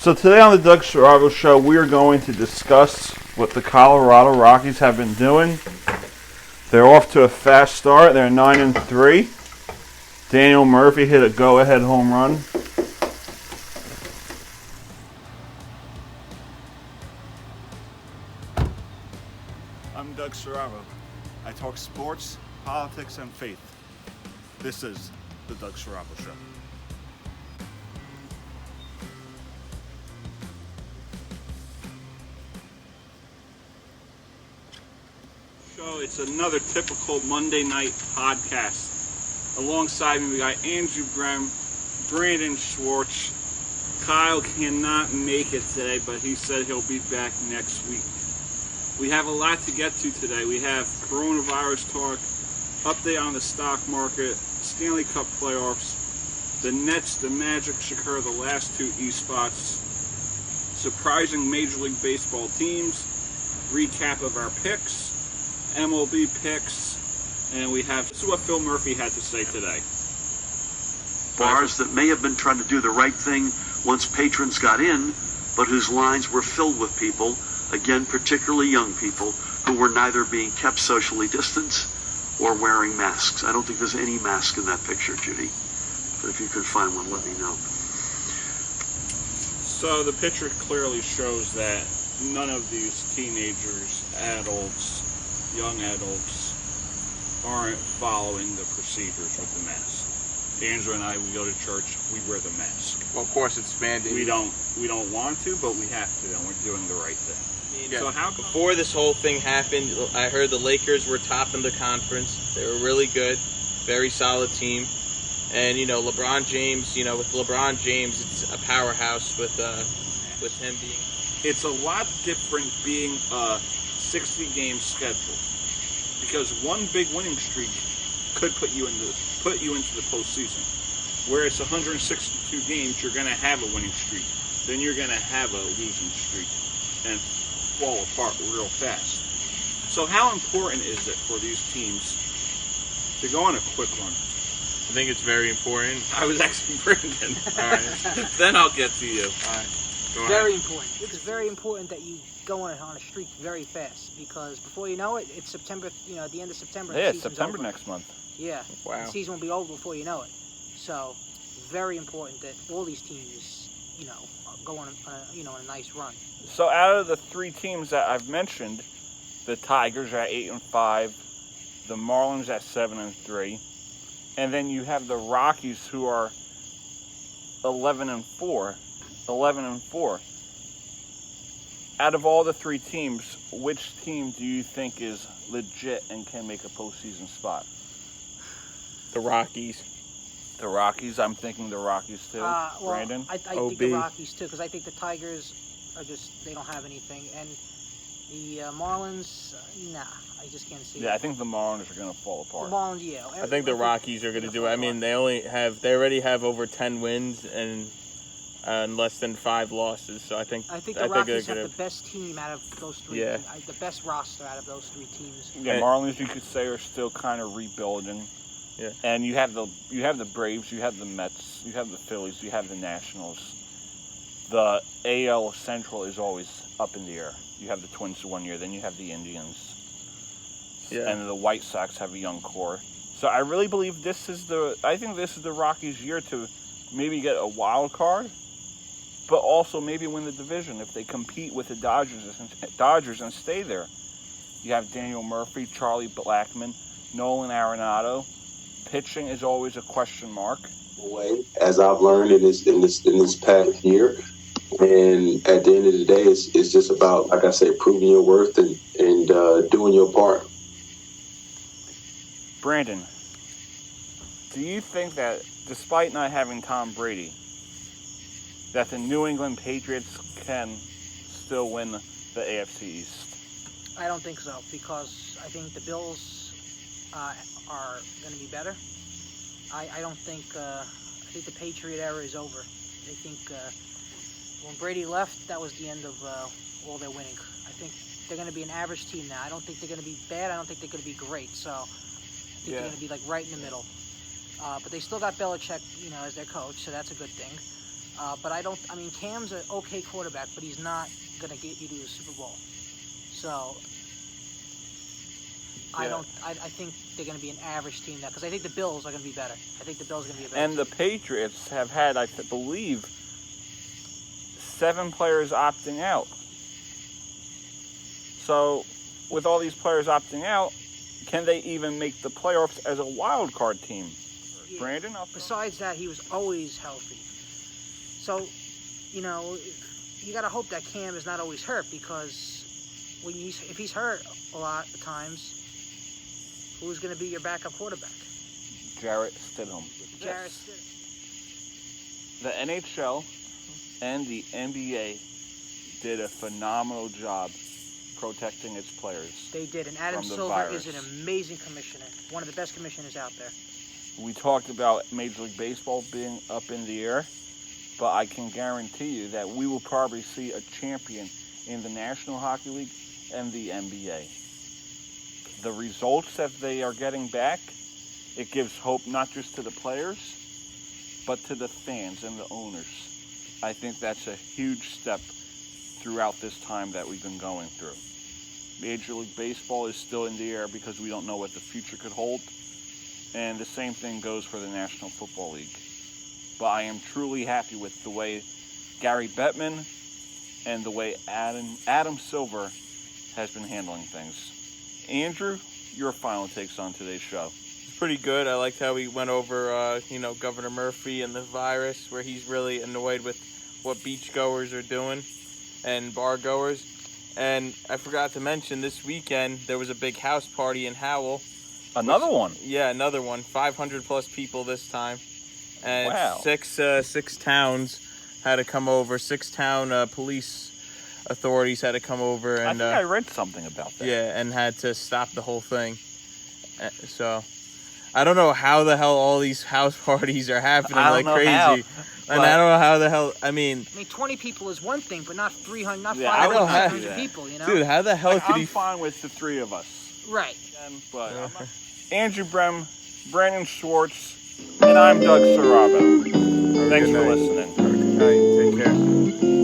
So today on the Doug Serago Show, we are going to discuss what the Colorado Rockies have been doing. They're off to a fast start. They're 9-3. Daniel Murphy hit a go-ahead home run. I'm Doug Serago. I talk sports, politics, and faith. This is the Doug Serago Show. It's another typical Monday night podcast. Alongside me, we got Andrew Graham, Brandon Schwartz. Kyle cannot make it today, but he said he'll be back next week. We have a lot to get to today. We have coronavirus talk, update on the stock market, Stanley Cup playoffs, the Nets, the Magic secure the last two East spots, surprising Major League Baseball teams, recap of our picks, MLB picks, and this is what Phil Murphy had to say today. Bars that may have been trying to do the right thing once patrons got in, but whose lines were filled with people, again, particularly young people, who were neither being kept socially distanced or wearing masks. I don't think there's any mask in that picture, Judy, but if you could find one, let me know. So the picture clearly shows that none of these teenagers, adults, young adults aren't following the procedures with the mask. Andrew and I, we go to church, we wear the mask. Well, of course, it's mandated. We don't want to, but we have to, and we're doing the right thing. Yeah. So Before this whole thing happened, I heard the Lakers were top in the conference. They were really good, very solid team. And LeBron James, with LeBron James, it's a powerhouse with him being. It's a lot different being a 60-game schedule, because one big winning streak could put you into the postseason. Where it's 162 games, you're going to have a winning streak. Then you're going to have a losing streak and fall apart real fast. So how important is it for these teams to go on a quick run? I think it's very important. I was asking Brendan. All right. Then I'll get to you. All right. Very important. It's very important that you go on a streak very fast, because before you know it, it's September. At the end of September. Yeah, it's September over. Next month. Yeah. Wow. The season will be over before you know it. So, very important that all these teams, go on a nice run. So out of the three teams that I've mentioned, the Tigers are at 8-5, the Marlins at 7-3, and then you have the Rockies, who are 11-4. Out of all the three teams, which team do you think is legit and can make a postseason spot? The Rockies. The Rockies? I'm thinking the Rockies too. Brandon? I think the Rockies too, because I think the Tigers they don't have anything. And the Marlins, I just can't see it. Yeah, I think the Marlins are going to fall apart. The Marlins, yeah. I think the Rockies are going to do it. I mean, they already have over 10 wins and less than 5 losses. So I think the Rockies have the best team out of those three. Yeah. The best roster out of those three teams. Yeah, Marlins, you could say, are still kind of rebuilding. Yeah. And you have the Braves, you have the Mets, you have the Phillies, you have the Nationals. The AL Central is always up in the air. You have the Twins 1 year, then you have the Indians. Yeah. And the White Sox have a young core. So I really believe this is the Rockies' year to maybe get a wild card, but also maybe win the division if they compete with the Dodgers and stay there. You have Daniel Murphy, Charlie Blackmon, Nolan Arenado. Pitching is always a question mark. As I've learned in this past year, and at the end of the day, it's just about, like I said, proving your worth and doing your part. Brandon, do you think that despite not having Tom Brady, that the New England Patriots can still win the AFC East? I don't think so, because I think the Bills are going to be better. I don't think. I think the Patriot era is over. I think when Brady left, that was the end of all their winning. I think they're going to be an average team now. I don't think they're going to be bad. I don't think they're going to be great. So I think they're going to be like right in the middle. But they still got Belichick, as their coach, so that's a good thing. But I mean, Cam's an okay quarterback, but he's not going to get you to the Super Bowl. So Yeah. I think they're going to be an average team now, because I think the Bills are going to be better. I think the Bills are going to be a better And team. the Patriots have had, I believe, 7 players opting out. So, with all these players opting out, can they even make the playoffs as a wild card team? Yeah. Brandon? Besides that, he was always healthy. So, you know, you got to hope that Cam is not always hurt, because if he's hurt a lot of times, who's going to be your backup quarterback? Jarrett Stidham. Jarrett Stidham. The NHL and the NBA did a phenomenal job protecting its players. They did, and Adam from the Silver virus. is an amazing commissioner, one of the best commissioners out there. We talked about Major League Baseball being up in the air, but I can guarantee you that we will probably see a champion in the National Hockey League and the NBA. The results that they are getting back, it gives hope not just to the players, but to the fans and the owners. I think that's a huge step throughout this time that we've been going through. Major League Baseball is still in the air because we don't know what the future could hold. And the same thing goes for the National Football League. But I am truly happy with the way Gary Bettman and the way Adam Silver has been handling things. Andrew, your final takes on today's show. It's pretty good. I liked how we went over, Governor Murphy and the virus, where he's really annoyed with what beachgoers are doing and bargoers. And I forgot to mention, this weekend there was a big house party in Howell. Another one? Yeah, another one. 500 plus people this time. And Wow. six towns had to come over. 6 town police authorities had to come over. And, I think I read something about that. yeah, and had to stop the whole thing. So, I don't know how the hell all these house parties are happening I like don't know crazy. how, And I don't know how the hell, I mean, 20 people is one thing, but not 300, not Yeah, I 500, don't have 500 that. people, you know? dude, how the hell Like, could I'm he... fine with the 3 of us. Right. But Andrew Brem, Brandon Schwartz, and I'm Doug Sarabo. Thanks for listening. All right, take care.